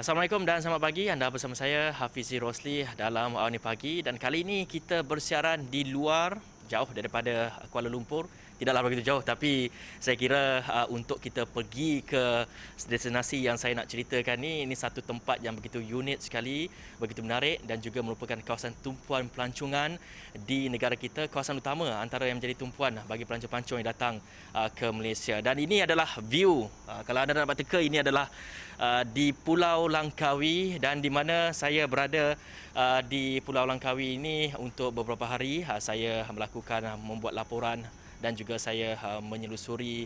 Assalamualaikum dan selamat pagi. Anda bersama saya Hafizi Rosli dalam Awani Pagi, dan kali ini kita bersiaran di luar, jauh daripada Kuala Lumpur. Tidaklah begitu jauh, tapi saya kira untuk kita pergi ke destinasi yang saya nak ceritakan ini satu tempat yang begitu unik sekali, begitu menarik dan juga merupakan kawasan tumpuan pelancongan di negara kita, kawasan utama antara yang menjadi tumpuan bagi pelancong-pelancong yang datang ke Malaysia. Dan ini adalah view, kalau anda dapat teka, ini adalah di Pulau Langkawi, dan di mana saya berada di Pulau Langkawi ini untuk beberapa hari. Saya melakukan membuat laporan dan juga saya menyelusuri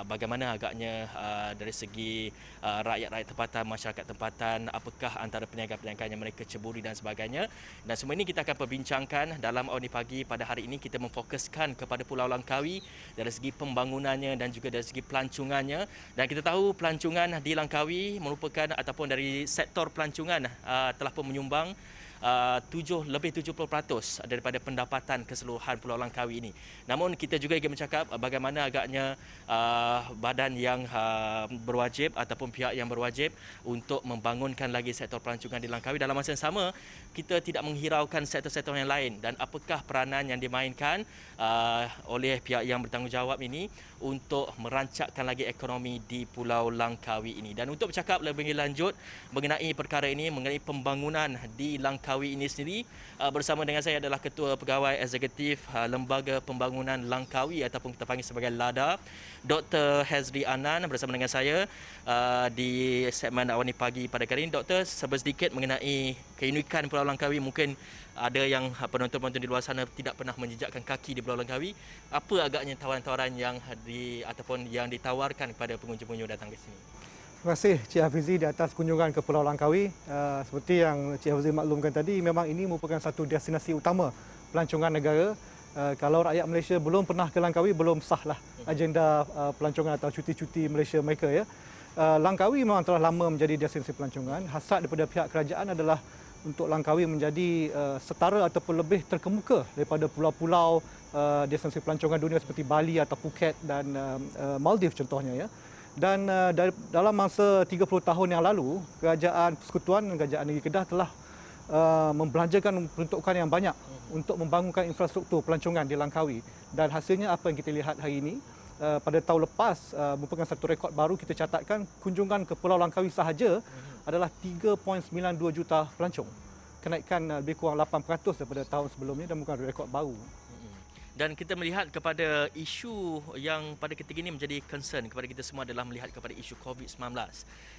bagaimana agaknya dari segi rakyat-rakyat tempatan, masyarakat tempatan, apakah antara perniagaan-perniagaan yang mereka ceburi dan sebagainya. Dan semua ini kita akan perbincangkan dalam Awani Pagi pada hari ini. Kita memfokuskan kepada Pulau Langkawi dari segi pembangunannya dan juga dari segi pelancongannya. Dan kita tahu pelancongan di Langkawi merupakan ataupun dari sektor pelancongan telah pun menyumbang lebih 70% daripada pendapatan keseluruhan Pulau Langkawi ini. Namun kita juga ingin bercakap bagaimana agaknya badan yang berwajib ataupun pihak yang berwajib untuk membangunkan lagi sektor pelancongan di Langkawi. Dalam masa yang sama, kita tidak menghiraukan sektor-sektor yang lain, dan apakah peranan yang dimainkan oleh pihak yang bertanggungjawab ini untuk merancakkan lagi ekonomi di Pulau Langkawi ini. Dan untuk bercakap lebih lanjut mengenai perkara ini, mengenai pembangunan di Langkawi ini sendiri, bersama dengan saya adalah Ketua Pegawai Eksekutif Lembaga Pembangunan Langkawi ataupun kita panggil sebagai LADA, Dr. Hezri Anan bersama dengan saya di segmen Awani Pagi pada kali ini. Doktor, sedikit mengenai keunikan Pulau Langkawi. Mungkin ada yang penonton-penonton di luar sana tidak pernah menjejakkan kaki di Pulau Langkawi. Apa agaknya tawaran-tawaran yang ataupun yang ditawarkan kepada pengunjung-pengunjung datang ke sini? Terima kasih Cik Hafizi di atas kunjungan ke Pulau Langkawi. Seperti yang Cik Hafizi maklumkan tadi, memang ini merupakan satu destinasi utama pelancongan negara. Kalau rakyat Malaysia belum pernah ke Langkawi, belum sahlah agenda pelancongan atau cuti-cuti Malaysia mereka, ya. Langkawi memang telah lama menjadi destinasi pelancongan. Hasrat daripada pihak kerajaan adalah untuk Langkawi menjadi setara ataupun lebih terkemuka daripada pulau-pulau destinasi pelancongan dunia seperti Bali atau Phuket dan Maldives contohnya, ya. Dan dalam masa 30 tahun yang lalu, Kerajaan Persekutuan dan Kerajaan Negeri Kedah telah membelanjakan peruntukan yang banyak untuk membangunkan infrastruktur pelancongan di Langkawi. Dan hasilnya apa yang kita lihat hari ini, pada tahun lepas merupakan satu rekod baru kita catatkan. Kunjungan ke Pulau Langkawi sahaja adalah 3.92 juta pelancong. Kenaikan lebih kurang 8% daripada tahun sebelumnya dan bukan rekod baru. Dan kita melihat kepada isu yang pada ketika ini menjadi concern kepada kita semua adalah melihat kepada isu COVID-19.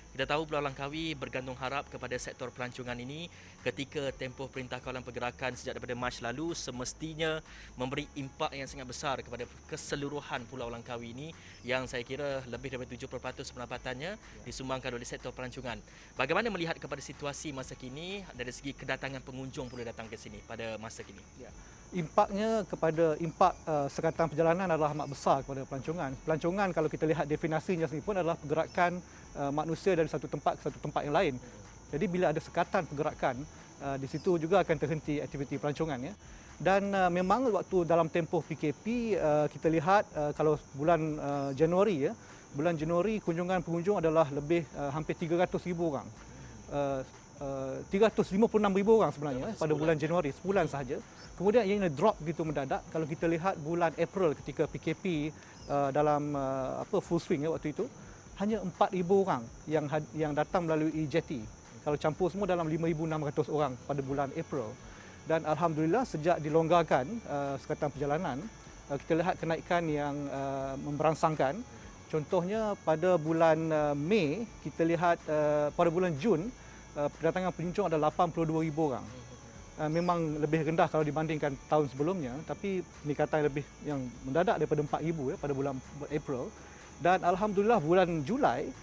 Kita tahu Pulau Langkawi bergantung harap kepada sektor pelancongan ini ketika tempoh Perintah Kawalan Pergerakan sejak daripada Mac lalu semestinya memberi impak yang sangat besar kepada keseluruhan Pulau Langkawi ini, yang saya kira lebih daripada 70% pendapatannya disumbangkan oleh sektor pelancongan. Bagaimana melihat kepada situasi masa kini dari segi kedatangan pengunjung boleh datang ke sini pada masa kini? Ya. Impaknya kepada sekatan perjalanan adalah amat besar kepada pelancongan. Pelancongan kalau kita lihat definisinya sendiri pun adalah pergerakan manusia dari satu tempat ke satu tempat yang lain. Jadi bila ada sekatan pergerakan, di situ juga akan terhenti aktiviti pelancongan, ya. Dan memang waktu dalam tempoh PKP kita lihat kalau bulan Januari, ya, bulan Januari kunjungan pengunjung adalah lebih hampir 300,000 orang. 356,000 orang sebenarnya pada bulan Januari, sebulan sahaja. Kemudian ia drop begitu mendadak. Kalau kita lihat bulan April ketika PKP dalam full swing, ya, waktu itu hanya 4,000 orang yang datang melalui jetty. Kalau campur semua dalam 5,600 orang pada bulan April. Dan alhamdulillah sejak dilonggarkan sekatan perjalanan, kita lihat kenaikan yang memberangsangkan. Contohnya pada bulan Mei, kita lihat pada bulan Jun kedatangan pengunjung ada 82,000 orang. Memang lebih rendah kalau dibandingkan tahun sebelumnya, tapi peningkatan lebih yang mendadak daripada 4,000, ya, pada bulan April. Dan alhamdulillah bulan Julai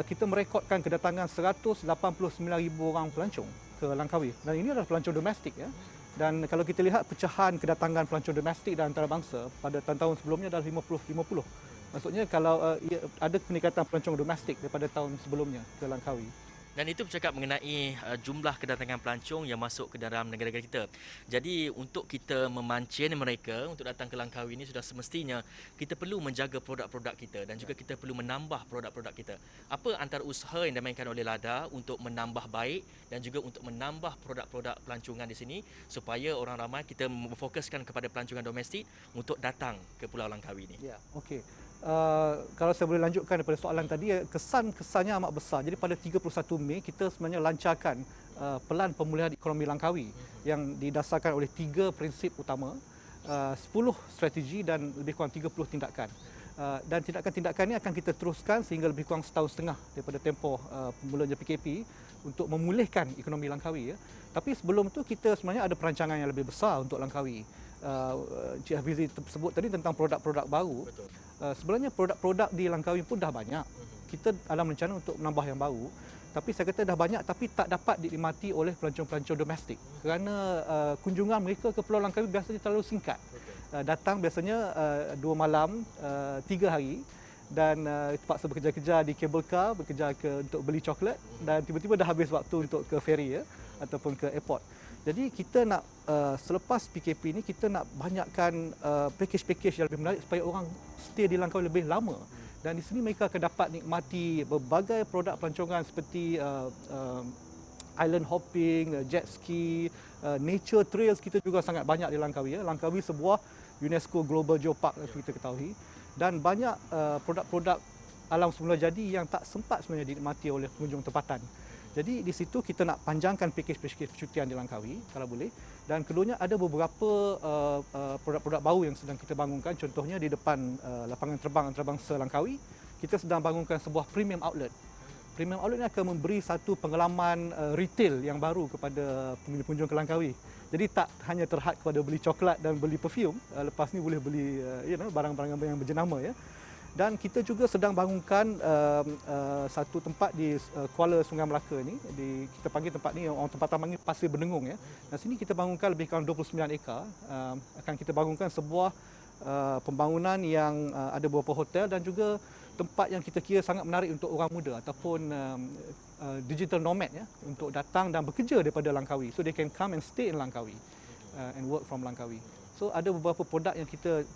kita merekodkan kedatangan 189,000 orang pelancong ke Langkawi. Dan ini adalah pelancong domestik, ya. Dan kalau kita lihat pecahan kedatangan pelancong domestik dan antarabangsa pada tahun-tahun sebelumnya adalah 50-50. Maksudnya kalau ada peningkatan pelancong domestik daripada tahun sebelumnya ke Langkawi. Dan itu bercakap mengenai jumlah kedatangan pelancong yang masuk ke dalam negara-negara kita. Jadi untuk kita memancing mereka untuk datang ke Langkawi ini sudah semestinya kita perlu menjaga produk-produk kita dan juga kita perlu menambah produk-produk kita. Apa antara usaha yang dimainkan oleh LADA untuk menambah baik dan juga untuk menambah produk-produk pelancongan di sini supaya orang ramai kita memfokuskan kepada pelancongan domestik untuk datang ke Pulau Langkawi ini. Ya, okey. Kalau saya boleh lanjutkan daripada soalan tadi, kesannya amat besar. Jadi pada 31 Mei kita sebenarnya lancarkan pelan pemulihan ekonomi Langkawi yang didasarkan oleh 3 prinsip utama, 10 strategi dan lebih kurang 30 tindakan. Dan tindakan-tindakan ini akan kita teruskan sehingga lebih kurang setahun setengah daripada tempoh pemulanya PKP untuk memulihkan ekonomi Langkawi. Ya. Tapi sebelum itu kita sebenarnya ada perancangan yang lebih besar untuk Langkawi. Cik Hafizi sebut tadi tentang produk-produk baru. Betul. Sebenarnya produk-produk di Langkawi pun dah banyak. Kita ada rencana untuk menambah yang baru. Tapi saya kata dah banyak tapi tak dapat dinikmati oleh pelancong-pelancong domestik. Kerana kunjungan mereka ke Pulau Langkawi biasanya terlalu singkat. Datang biasanya 2 malam, 3 hari dan terpaksa bekerja-kerja di cable car, bekerja untuk beli coklat dan tiba-tiba dah habis waktu untuk ke ferry ya, ataupun ke airport. Jadi kita nak selepas PKP ini kita nak banyakkan package-package yang lebih menarik supaya orang stay di Langkawi lebih lama. Dan di sini mereka akan dapat nikmati berbagai produk pelancongan seperti island hopping, jet ski, nature trails kita juga sangat banyak di Langkawi. Ya. Langkawi sebuah UNESCO Global Geopark yang kita ketahui dan banyak produk-produk alam semula jadi yang tak sempat sebenarnya dinikmati oleh pengunjung tempatan. Jadi di situ kita nak panjangkan pakej-pakej percutian di Langkawi kalau boleh. Dan keduanya ada beberapa produk-produk baru yang sedang kita bangunkan. Contohnya di depan lapangan terbang antarabangsa Langkawi, kita sedang bangunkan sebuah premium outlet. Premium outlet ini akan memberi satu pengalaman retail yang baru kepada pengunjung ke Langkawi. Jadi tak hanya terhad kepada beli coklat dan beli perfume, lepas ni boleh beli barang-barang yang berjenama ya. Dan kita juga sedang bangunkan satu tempat di Kuala Sungai Melaka ni, kita panggil tempat ni orang tempatan panggil Pasir Benengung ya. Dan sini kita bangunkan lebih kurang 29 ekar. Akan kita bangunkan sebuah pembangunan yang ada beberapa hotel dan juga tempat yang kita kira sangat menarik untuk orang muda ataupun digital nomad ya, untuk datang dan bekerja daripada Langkawi. So they can come and stay in Langkawi and work from Langkawi. So ada beberapa produk yang kita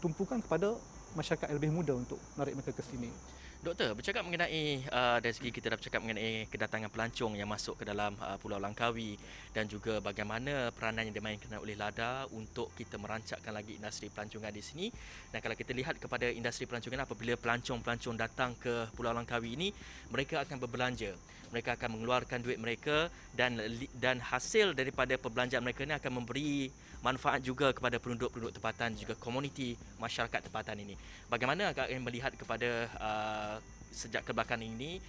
tumpukan kepada masyarakat yang lebih muda untuk menarik mereka ke sini. Doktor, bercakap mengenai dari segi kita dah bercakap mengenai kedatangan pelancong yang masuk ke dalam Pulau Langkawi dan juga bagaimana peranan yang dimainkan oleh LADA untuk kita merancakkan lagi industri pelancongan di sini. Dan kalau kita lihat kepada industri pelancongan, apabila pelancong-pelancong datang ke Pulau Langkawi ini, mereka akan berbelanja. Mereka akan mengeluarkan duit mereka dan hasil daripada perbelanjaan mereka ini akan memberi manfaat juga kepada penduduk-penduduk tempatan juga komuniti masyarakat tempatan ini. Bagaimana kalian melihat kepada sejak kebelakangan ini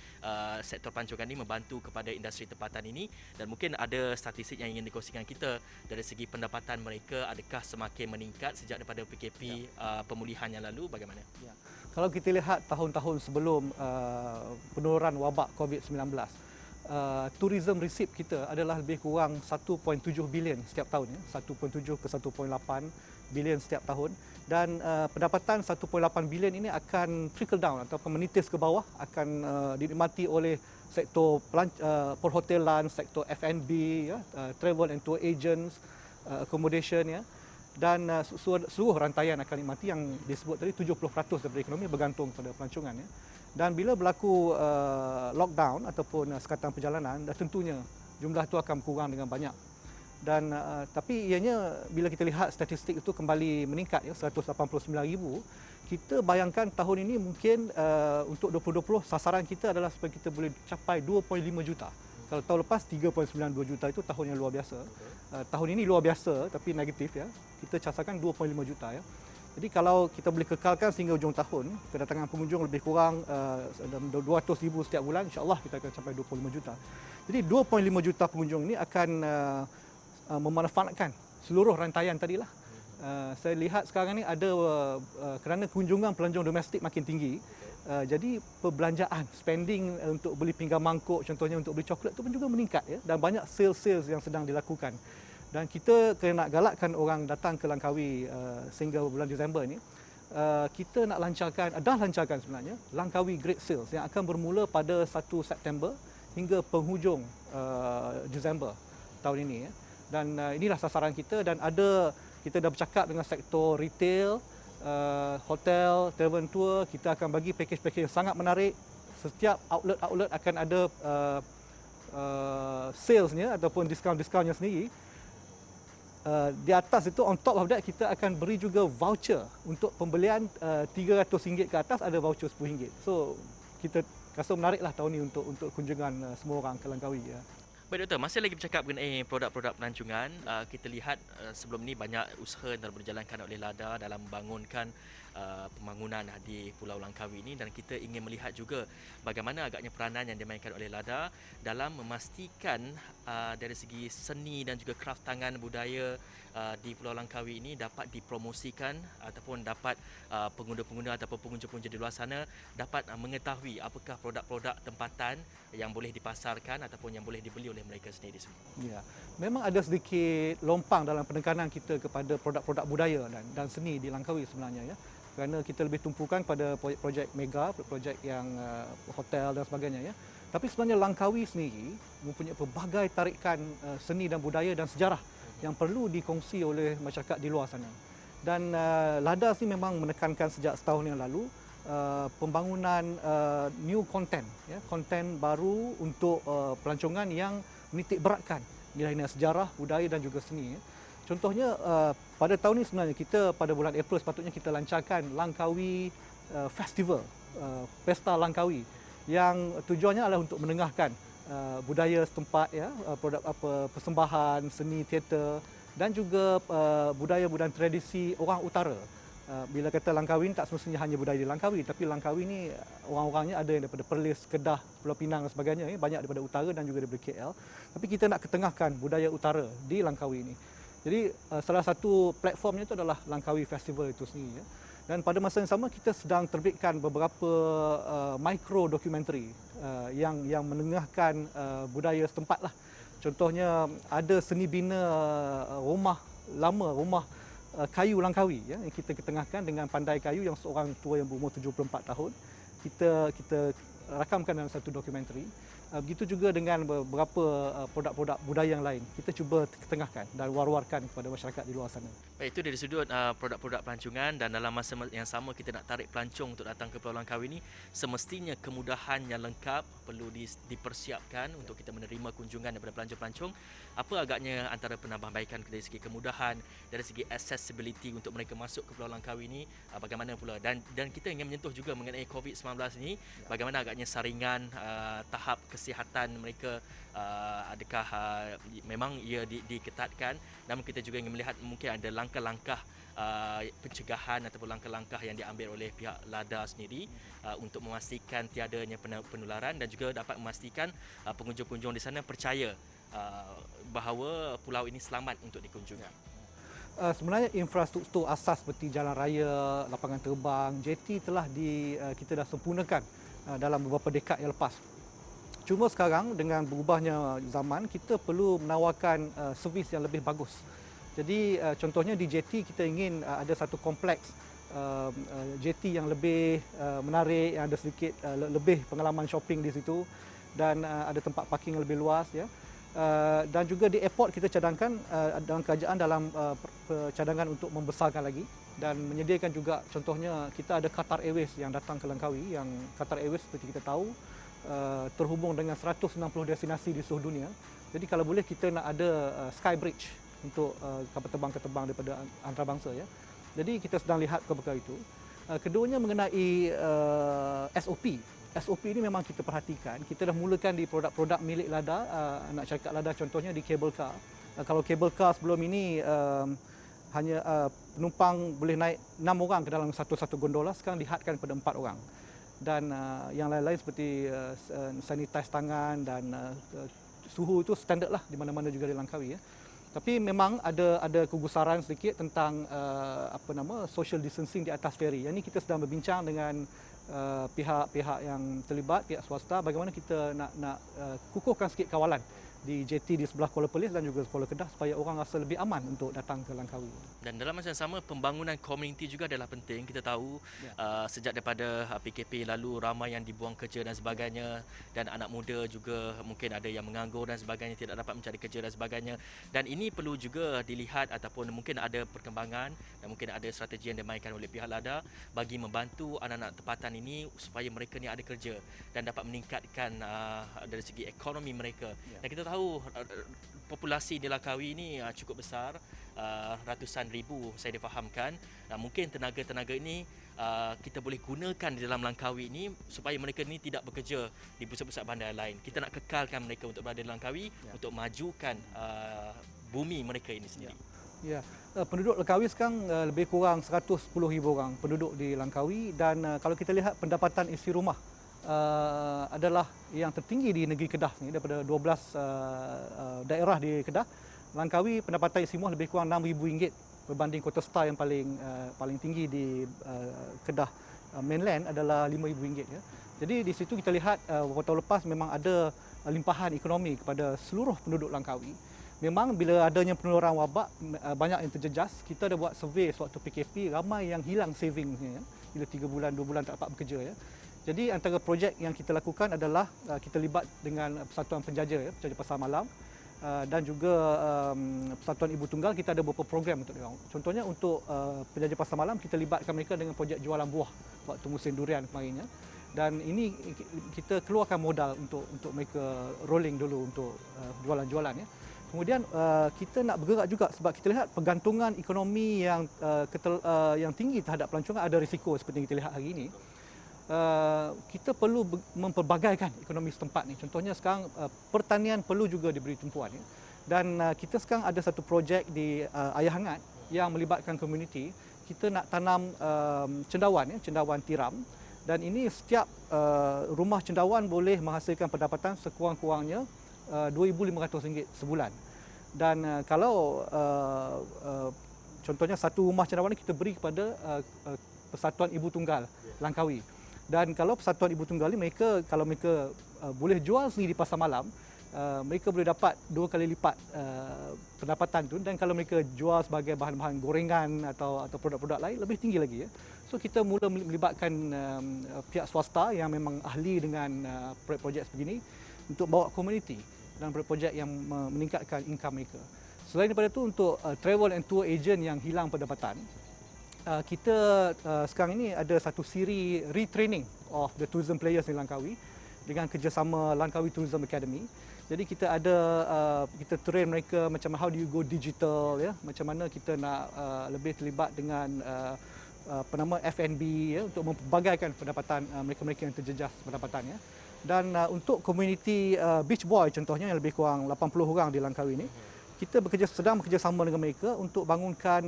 sektor pelancongan ini membantu kepada industri tempatan ini dan mungkin ada statistik yang ingin dikongsikan kita dari segi pendapatan mereka adakah semakin meningkat sejak daripada PKP pemulihan yang lalu bagaimana? Ya. Kalau kita lihat tahun-tahun sebelum penurunan wabak COVID-19, tourism receipt kita adalah lebih kurang 1.7 bilion setiap tahun ya, 1.7 ke 1.8 bilion setiap tahun dan pendapatan 1.8 bilion ini akan trickle down atau menitis ke bawah, akan dinikmati oleh sektor perhotelan, sektor F&B ya, travel and tour agents, accommodation ya. Dan seluruh rantaian akan dinikmati yang disebut tadi 70% daripada ekonomi bergantung pada pelancongan ya. Dan bila berlaku lockdown ataupun sekatan perjalanan, dah tentunya jumlah itu akan kurang dengan banyak. Dan tapi ianya bila kita lihat statistik itu kembali meningkat ya 189,000, kita bayangkan tahun ini mungkin untuk 2020 sasaran kita adalah supaya kita boleh capai 2.5 juta. Kalau tahun lepas 3.92 juta itu tahun yang luar biasa. Tahun ini luar biasa tapi negatif ya. Kita casakan 2.5 juta ya. Jadi kalau kita boleh kekalkan sehingga hujung tahun, kedatangan pengunjung lebih kurang 200,000 setiap bulan, insya-Allah kita akan capai 25 juta. Jadi 2.5 juta pengunjung ini akan memanfaatkan seluruh rantaian tadilah. Saya lihat sekarang ni ada kerana kunjungan pelancong domestik makin tinggi. Jadi perbelanjaan, spending untuk beli pinggan mangkuk contohnya untuk beli coklat itu pun juga meningkat ya, dan banyak sales yang sedang dilakukan. Dan kita kena nak galakkan orang datang ke Langkawi sehingga bulan Disember ini. Kita nak lancarkan sebenarnya Langkawi Great Sales yang akan bermula pada 1 September hingga penghujung Disember tahun ini. Ya. Dan inilah sasaran kita, dan kita dah bercakap dengan sektor retail, hotel, travel tour. Kita akan bagi package-package yang sangat menarik. Setiap outlet akan ada salesnya ataupun diskaun-diskaunnya sendiri. Di atas itu, on top of that, kita akan beri juga voucher untuk pembelian RM300 ke atas, ada voucher RM10. So kita rasa menariklah tahun ini untuk kunjungan semua orang ke Langkawi. Ya. Baik Doktor, masih lagi bercakap mengenai produk-produk pelancongan. Kita lihat sebelum ni banyak usaha yang telah berjalankan oleh LADA dalam membangunkan pembangunan di Pulau Langkawi ini, dan kita ingin melihat juga bagaimana agaknya peranan yang dimainkan oleh LADA dalam memastikan dari segi seni dan juga kraf tangan budaya di Pulau Langkawi ini dapat dipromosikan ataupun dapat pengguna-pengguna ataupun pengunjung-pengunjung di luar sana dapat mengetahui apakah produk-produk tempatan yang boleh dipasarkan ataupun yang boleh dibeli oleh mereka sendiri semua. Ya, memang ada sedikit lompang dalam penekanan kita kepada produk-produk budaya dan seni di Langkawi sebenarnya, ya. Kerana kita lebih tumpukan pada projek mega, projek yang hotel dan sebagainya, ya. Tapi sebenarnya Langkawi sendiri mempunyai pelbagai tarikan seni dan budaya dan sejarah yang perlu dikongsi oleh masyarakat di luar sana. Dan LADA sini memang menekankan sejak setahun yang lalu pembangunan new content, ya, konten baru untuk pelancongan yang menitik beratkan nilai-nilai sejarah, budaya dan juga seni. Ya. Contohnya pada tahun ini sebenarnya kita pada bulan April sepatutnya kita lancarkan Langkawi Festival, Pesta Langkawi, yang tujuannya adalah untuk menengahkan budaya setempat, ya, produk persembahan seni teater dan juga budaya-budaya tradisi orang utara. Bila kata Langkawi tak semestinya hanya budaya di Langkawi, tapi Langkawi ni orang-orangnya ada yang daripada Perlis, Kedah, Pulau Pinang dan sebagainya, ya, banyak daripada utara dan juga daripada KL. Tapi kita nak ketengahkan budaya utara di Langkawi ini. Jadi salah satu platformnya itu adalah Langkawi Festival itu sendiri. Ya. Dan pada masa yang sama kita sedang terbitkan beberapa micro dokumentari yang menengahkan budaya setempat lah. Contohnya ada seni bina rumah lama, rumah kayu Langkawi, ya, yang kita ketengahkan dengan pandai kayu yang seorang tua yang berumur 74 tahun. Kita rakamkan dalam satu dokumentari. Begitu juga dengan beberapa produk-produk budaya yang lain. Kita cuba ketengahkan dan war-warkan kepada masyarakat di luar sana. Baik, itu dari sudut produk-produk pelancongan, dan dalam masa yang sama kita nak tarik pelancong untuk datang ke Pulau Langkawi ini, semestinya kemudahan yang lengkap perlu dipersiapkan untuk kita menerima kunjungan daripada pelancong-pelancong. Apa agaknya antara penambahbaikan dari segi kemudahan, dari segi accessibility untuk mereka masuk ke Pulau Langkawi ini, bagaimana pula, dan kita ingin menyentuh juga mengenai COVID-19 ini, bagaimana agaknya saringan tahap kesihatan mereka, adakah memang ia diketatkan, namun kita juga ingin melihat mungkin ada langkah-langkah pencegahan ataupun langkah-langkah yang diambil oleh pihak LADA sendiri untuk memastikan tiadanya penularan, dan juga dapat memastikan pengunjung-pengunjung di sana percaya bahawa pulau ini selamat untuk dikunjungi. Sebenarnya infrastruktur asas seperti jalan raya, lapangan terbang, JT telah kita dah sempurnakan dalam beberapa dekad yang lepas. Cuma sekarang dengan berubahnya zaman, kita perlu menawarkan servis yang lebih bagus. Jadi contohnya di JT kita ingin ada satu kompleks JT yang lebih menarik, yang ada sedikit lebih pengalaman shopping di situ, dan ada tempat parking yang lebih luas, ya. Dan juga di airport kita cadangkan dalam kerajaan dalam cadangan untuk membesarkan lagi dan menyediakan juga, contohnya kita ada Qatar Airways yang datang ke Langkawi, yang Qatar Airways seperti kita tahu terhubung dengan 160 destinasi di seluruh dunia. Jadi kalau boleh kita nak ada sky bridge untuk kapal terbang daripada antarabangsa, ya. Jadi kita sedang lihat perkara itu. Keduanya mengenai SOP. SOP ini memang kita perhatikan. Kita dah mulakan di produk-produk milik LADA, anak syarikat LADA, contohnya di cable car. Kalau cable car sebelum ini hanya penumpang boleh naik 6 orang ke dalam satu gondola, sekarang dihadkan pada 4 orang. Dan yang lain-lain seperti sanitize tangan dan suhu itu standard lah di mana-mana juga di Langkawi, ya. Tapi memang ada kegusaran sedikit tentang social distancing di atas feri. Yang ini kita sedang berbincang dengan pihak-pihak yang terlibat, pihak swasta, bagaimana kita nak kukuhkan sikit kawalan di JT di sebelah Kuala Perlis dan juga Kuala Kedah supaya orang rasa lebih aman untuk datang ke Langkawi. Dan dalam masa yang sama, pembangunan komuniti juga adalah penting. Kita tahu sejak daripada PKP lalu ramai yang dibuang kerja dan sebagainya, dan anak muda juga mungkin ada yang menganggur dan sebagainya, tidak dapat mencari kerja dan sebagainya. Dan ini perlu juga dilihat ataupun mungkin ada perkembangan dan mungkin ada strategi yang dimainkan oleh pihak LADA bagi membantu anak-anak tempatan ini supaya mereka ni ada kerja dan dapat meningkatkan dari segi ekonomi mereka. Dan kita tahu populasi di Langkawi ini cukup besar, ratusan ribu saya difahamkan. Mungkin tenaga-tenaga ini kita boleh gunakan di dalam Langkawi ini supaya mereka ni tidak bekerja di pusat-pusat bandar lain. Kita nak kekalkan mereka untuk berada di Langkawi untuk majukan bumi mereka ini sendiri. Ya, penduduk Langkawi sekarang lebih kurang 110,000 orang penduduk di Langkawi, dan kalau kita lihat pendapatan isi rumah adalah yang tertinggi di negeri Kedah ni, daripada 12 daerah di Kedah. Langkawi pendapatan isi rumah lebih kurang RM6,000 berbanding Kota Star yang paling tinggi di Kedah mainland adalah RM5,000 ya. Jadi di situ kita lihat beberapa tahun lepas memang ada limpahan ekonomi kepada seluruh penduduk Langkawi. Memang bila adanya penularan wabak banyak yang terjejas. Kita ada buat survey sewaktu PKP, ramai yang hilang savingnya ya. Bila 3 bulan 2 bulan tak dapat bekerja ya. Jadi antara projek yang kita lakukan adalah kita libat dengan Persatuan Penjaja ya, Penjaja Pasar Malam, dan juga Persatuan Ibu Tunggal. Kita ada beberapa program untuk mereka. Contohnya untuk Penjaja Pasar Malam, kita libatkan mereka dengan projek jualan buah waktu musim durian kemarin ya. Dan ini kita keluarkan modal untuk mereka rolling dulu untuk jualan-jualan ya. Kemudian kita nak bergerak juga sebab kita lihat pergantungan ekonomi yang tinggi terhadap pelancongan ada risiko seperti yang kita lihat hari ini. Kita perlu memperbagaikan ekonomi setempat ni. Contohnya sekarang pertanian perlu juga diberi tumpuan ya. Dan kita sekarang ada satu projek di Ayah Hangat yang melibatkan komuniti. Kita nak tanam cendawan ya, cendawan tiram, dan ini setiap rumah cendawan boleh menghasilkan pendapatan sekurang-kurangnya RM2,500 sebulan. Dan kalau contohnya satu rumah cendawan kita beri kepada Persatuan Ibu Tunggal Langkawi. Dan kalau Persatuan Ibu Tunggal ni kalau mereka boleh jual sendiri di pasar malam, mereka boleh dapat 2 kali lipat pendapatan tu, dan kalau mereka jual sebagai bahan-bahan gorengan atau produk-produk lain lebih tinggi lagi ya. So kita mula melibatkan pihak swasta yang memang ahli dengan projek-projek sebegini untuk bawa komuniti dalam projek yang meningkatkan income mereka. Selain daripada itu, untuk travel and tour agent yang hilang pendapatan, kita sekarang ini ada satu siri retraining of the tourism players di Langkawi dengan kerjasama Langkawi Tourism Academy. Jadi kita kita train mereka macam how do you go digital ya, macam mana kita nak lebih terlibat dengan F&B ya, untuk mempelbagaikan pendapatan mereka-mereka yang terjejas pendapatan ya. Dan untuk komuniti Beach Boy contohnya yang lebih kurang 80 orang di Langkawi ini, kita sedang bekerjasama dengan mereka untuk bangunkan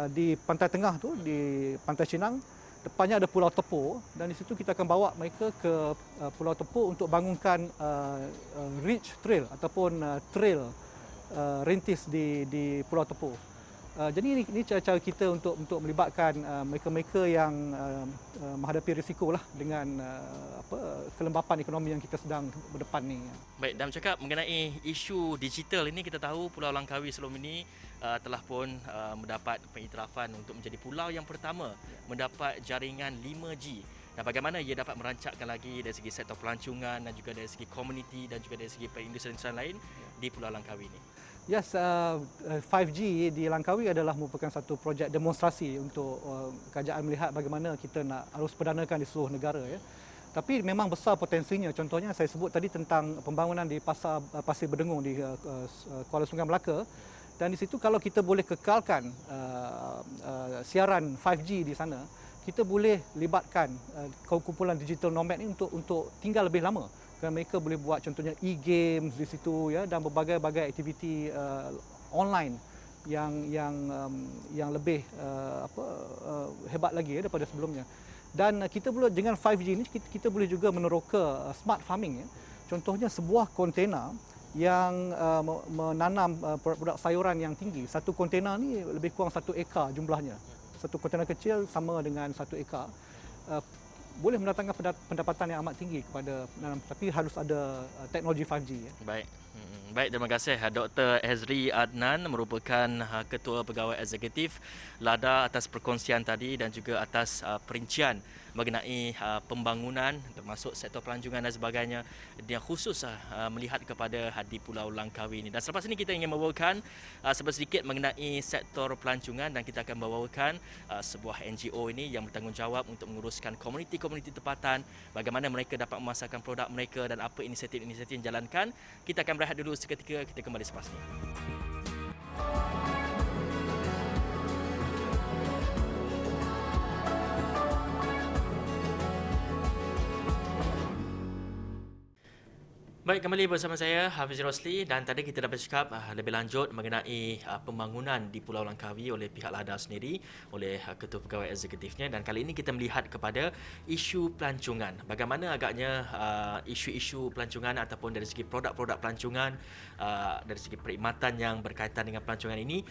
di pantai tengah tu, di Pantai Chinang, depannya ada Pulau Tepur, dan di situ kita akan bawa mereka ke Pulau Tepur untuk bangunkan Ridge Trail ataupun trail rintis di Pulau Tepur. Jadi ini cara-cara kita untuk melibatkan mereka-mereka yang menghadapi risiko lah dengan kelembapan ekonomi yang kita sedang berdepan ni. Baik, dan bercakap mengenai isu digital ini, kita tahu Pulau Langkawi sebelum ini telah pun mendapat pengiktirafan untuk menjadi pulau yang pertama mendapat jaringan 5G. Dan bagaimana ia dapat merancakkan lagi dari segi sektor pelancongan dan juga dari segi komuniti dan juga dari segi perindustrian lain di Pulau Langkawi ini. Yes, 5G di Langkawi adalah merupakan satu projek demonstrasi untuk kerajaan melihat bagaimana kita nak harus perdanakan di seluruh negara ya. Tapi memang besar potensinya. Contohnya saya sebut tadi tentang pembangunan di Pasir Berdengung di Kuala Sungai Melaka. Dan di situ kalau kita boleh kekalkan siaran 5G di sana, kita boleh libatkan kumpulan digital nomad ini untuk tinggal lebih lama. Kerana mereka boleh buat contohnya e-games di situ ya, dan berbagai-bagai aktiviti online yang lebih hebat lagi ya daripada sebelumnya. Dan kita boleh dengan 5G ini kita boleh juga meneroka smart farming ya. Contohnya sebuah kontena yang menanam produk sayuran yang tinggi. Satu kontena ni lebih kurang 1 ekar jumlahnya. Satu kontena kecil sama dengan 1 ekar. boleh mendatangkan pendapatan yang amat tinggi kepada tapi harus ada teknologi 5G ya. Baik. Baik, terima kasih Dr. Ezri Adnan merupakan Ketua Pegawai Eksekutif LADA atas perkongsian tadi dan juga atas perincian mengenai pembangunan termasuk sektor pelancongan dan sebagainya yang khusus melihat kepada di Pulau Langkawi ini. Dan selepas ini kita ingin membawakan sedikit mengenai sektor pelancongan dan kita akan membawakan sebuah NGO ini yang bertanggungjawab untuk menguruskan komuniti-komuniti tempatan, bagaimana mereka dapat memasarkan produk mereka dan apa inisiatif-inisiatif yang dijalankan. Kita akan berehat dulu seketika, kita kembali selepas ini. Baik, kembali bersama saya Hafiz Rosli dan tadi kita dah bercakap lebih lanjut mengenai pembangunan di Pulau Langkawi oleh pihak LADA sendiri, oleh Ketua Pegawai Eksekutifnya, dan kali ini kita melihat kepada isu pelancongan. Bagaimana agaknya isu-isu pelancongan ataupun dari segi produk-produk pelancongan, dari segi perkhidmatan yang berkaitan dengan pelancongan ini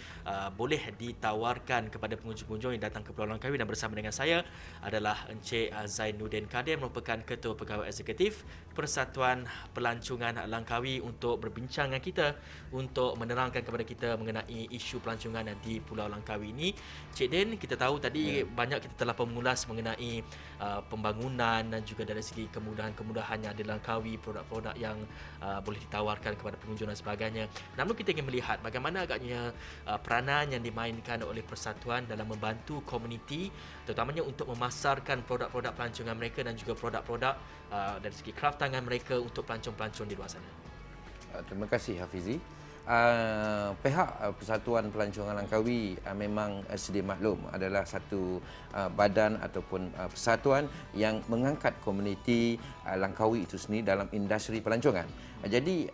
boleh ditawarkan kepada pengunjung-pengunjung yang datang ke Pulau Langkawi. Dan bersama dengan saya adalah Encik Zainuddin Kadir, merupakan Ketua Pegawai Eksekutif Persatuan Pelancongan Langkawi, untuk berbincang dengan kita untuk menerangkan kepada kita mengenai isu pelancongan di Pulau Langkawi ini. Cik Din, kita tahu tadi banyak kita telah mengulas mengenai pembangunan dan juga dari segi kemudahan-kemudahan yang ada di Langkawi, produk-produk yang boleh ditawarkan kepada pengunjung dan sebagainya. Namun kita ingin melihat bagaimana agaknya peranan yang dimainkan oleh persatuan dalam membantu komuniti, terutamanya untuk memasarkan produk-produk pelancongan mereka dan juga produk-produk dari segi kraft tangan mereka untuk pelancong-pelancong di luar sana. Terima kasih Hafizi. Pihak Persatuan Pelancongan Langkawi memang sedia maklum adalah satu badan ataupun persatuan yang mengangkat komuniti Langkawi itu sendiri dalam industri pelancongan. Jadi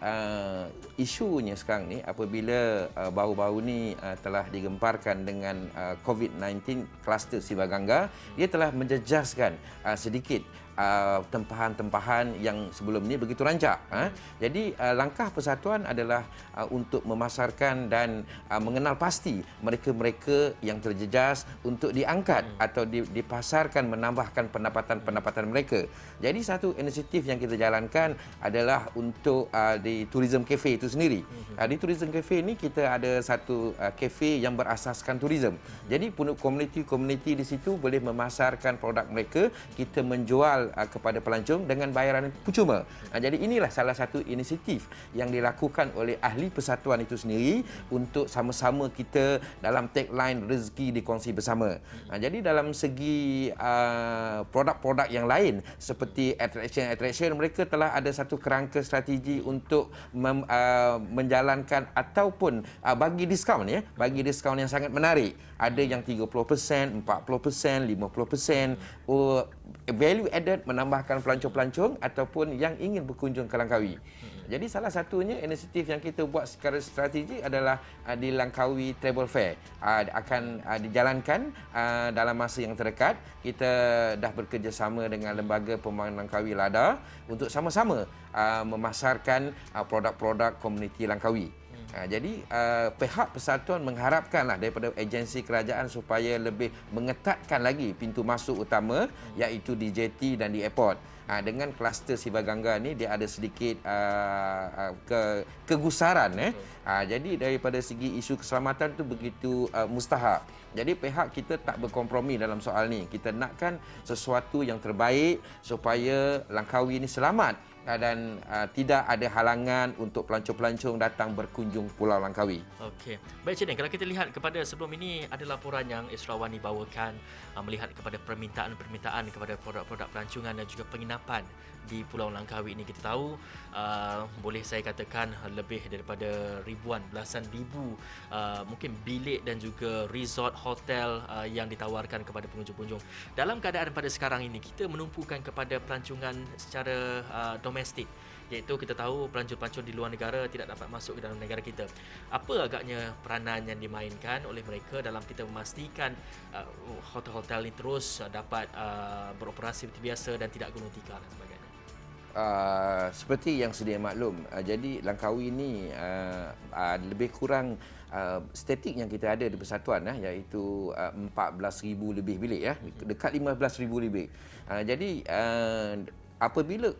isunya sekarang ni apabila baru-baru ni telah digemparkan dengan COVID-19 kluster Sivagangga, dia telah menjejaskan sedikit tempahan-tempahan yang sebelum ni begitu rancak. Jadi langkah persatuan adalah untuk memasarkan dan mengenal pasti mereka-mereka yang terjejas untuk diangkat atau dipasarkan, menambahkan pendapatan-pendapatan mereka. Jadi satu inisiatif yang kita jalankan adalah untuk di Tourism Cafe itu sendiri. Di Tourism Cafe ni kita ada satu cafe yang berasaskan tourism. Jadi komuniti-komuniti di situ boleh memasarkan produk mereka, kita menjual kepada pelancong dengan bayaran percuma. Jadi inilah salah satu inisiatif yang dilakukan oleh ahli persatuan itu sendiri untuk sama-sama kita dalam tagline rezeki dikongsi bersama. Jadi dalam segi produk-produk yang lain seperti attraction, mereka telah ada satu kerangka strategi untuk menjalankan ataupun bagi diskaun yang sangat menarik. Ada yang 30%, 40%, 50%, value added, menambahkan pelancong-pelancong ataupun yang ingin berkunjung ke Langkawi. Jadi salah satunya inisiatif yang kita buat secara strategi adalah di Langkawi Travel Fair. Akan dijalankan dalam masa yang terdekat. Kita dah bekerjasama dengan Lembaga Pembangunan Langkawi LADA untuk sama-sama memasarkan produk-produk komuniti Langkawi. Jadi pihak persatuan mengharapkanlah daripada agensi kerajaan supaya lebih mengetatkan lagi pintu masuk utama, iaitu di jetty dan di airport. Dengan kluster Sivagangga ni dia ada sedikit kegusaran. Jadi daripada segi isu keselamatan tu begitu mustahak. Jadi pihak kita tak berkompromi dalam soal ni. Kita nakkan sesuatu yang terbaik supaya Langkawi ni selamat dan tidak ada halangan untuk pelancong-pelancong datang berkunjung Pulau Langkawi. Okey. Baik Cik Din, kalau kita lihat kepada sebelum ini ada laporan yang Israwani bawakan melihat kepada permintaan kepada produk-produk pelancongan dan juga penginapan di Pulau Langkawi ini. Kita tahu boleh saya katakan lebih daripada ribuan, belasan ribu mungkin bilik dan juga resort hotel yang ditawarkan kepada pengunjung-pengunjung. Dalam keadaan pada sekarang ini kita menumpukan kepada pelancongan secara domestik, iaitu kita tahu pelancong-pelancong di luar negara tidak dapat masuk ke dalam negara kita. Apa agaknya peranan yang dimainkan oleh mereka dalam kita memastikan hotel-hotel ini terus dapat beroperasi seperti biasa dan tidak gulung tikar dan sebagainya? seperti yang sedia maklum, jadi Langkawi ini lebih kurang statik yang kita ada di persatuan iaitu 14,000 lebih bilik dekat 15,000 lebih. Jadi apabila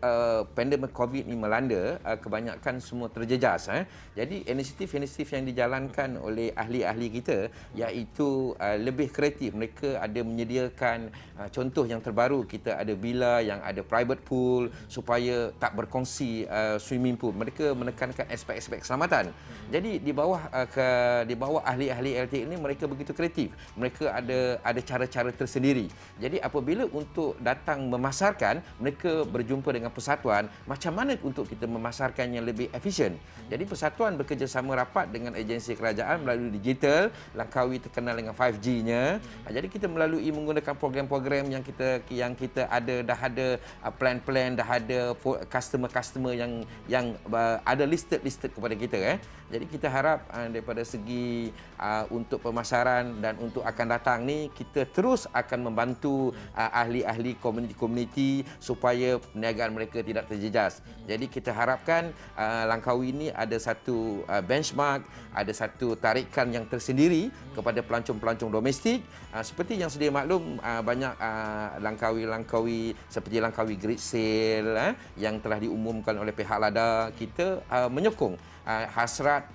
pandemik COVID ini melanda, kebanyakan semua terjejas. Jadi inisiatif-inisiatif yang dijalankan oleh ahli-ahli kita iaitu lebih kreatif. Mereka ada menyediakan contoh yang terbaru, kita ada villa yang ada private pool supaya tak berkongsi swimming pool. Mereka menekankan aspek-aspek keselamatan. Jadi di bawah ahli-ahli LT ini mereka begitu kreatif. Mereka ada cara-cara tersendiri. Jadi apabila untuk datang memasarkan, mereka berjumpa dengan persatuan macam mana untuk kita memasarkannya lebih efisien. Jadi persatuan bekerjasama rapat dengan agensi kerajaan melalui digital. Langkawi terkenal dengan 5G-nya. Jadi kita melalui menggunakan program-program yang kita dah ada plan-plan, dah ada customer yang ada listed kepada kita. Jadi kita harap daripada segi untuk pemasaran dan untuk akan datang ni, kita terus akan membantu ahli-ahli komuniti supaya perniagaan mereka tidak terjejas. Jadi kita harapkan Langkawi ini ada satu benchmark, ada satu tarikan yang tersendiri kepada pelancong-pelancong domestik. Seperti yang sedia maklum, banyak Langkawi seperti Langkawi Great Sale yang telah diumumkan oleh pihak LADA. Kita menyokong hasrat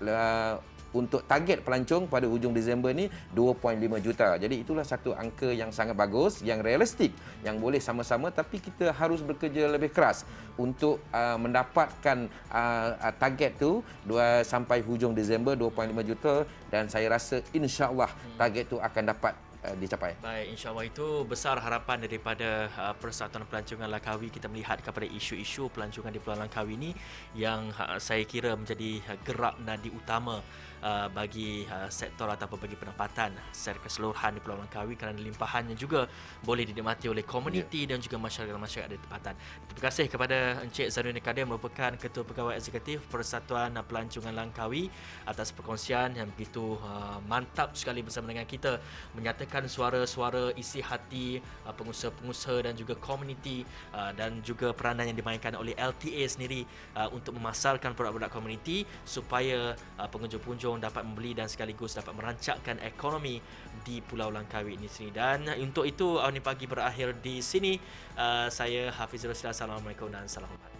untuk target pelancong pada hujung Disember ni 2.5 juta. Jadi itulah satu angka yang sangat bagus, yang realistik, yang boleh sama-sama, tapi kita harus bekerja lebih keras untuk mendapatkan target tu sampai hujung Disember 2.5 juta, dan saya rasa insya-Allah target tu akan dapat dicapai. Baik, insya-Allah itu besar harapan daripada Persatuan Pelancongan Langkawi. Kita melihat kepada isu-isu pelancongan di Pulau Langkawi ini yang saya kira menjadi gerak nadi utama bagi sektor ataupun bagi pendapatan secara keseluruhan di Pulau Langkawi, kerana limpahannya juga boleh dinikmati oleh komuniti dan juga masyarakat-masyarakat di tempatan. Terima kasih kepada Encik Zaruddin Kadir, merupakan Ketua Pegawai Eksekutif Persatuan Pelancongan Langkawi, atas perkongsian yang begitu mantap sekali bersama dengan kita, menyatakan suara-suara isi hati pengusaha-pengusaha dan juga komuniti, dan juga peranan yang dimainkan oleh LTA sendiri untuk memasarkan produk-produk komuniti supaya pengunjung-pengunjung dapat membeli dan sekaligus dapat merancangkan ekonomi di Pulau Langkawi ini sendiri. Dan untuk itu Awani Pagi berakhir di sini. Saya Hafiz Rosli. Assalamualaikum dan salam hormat.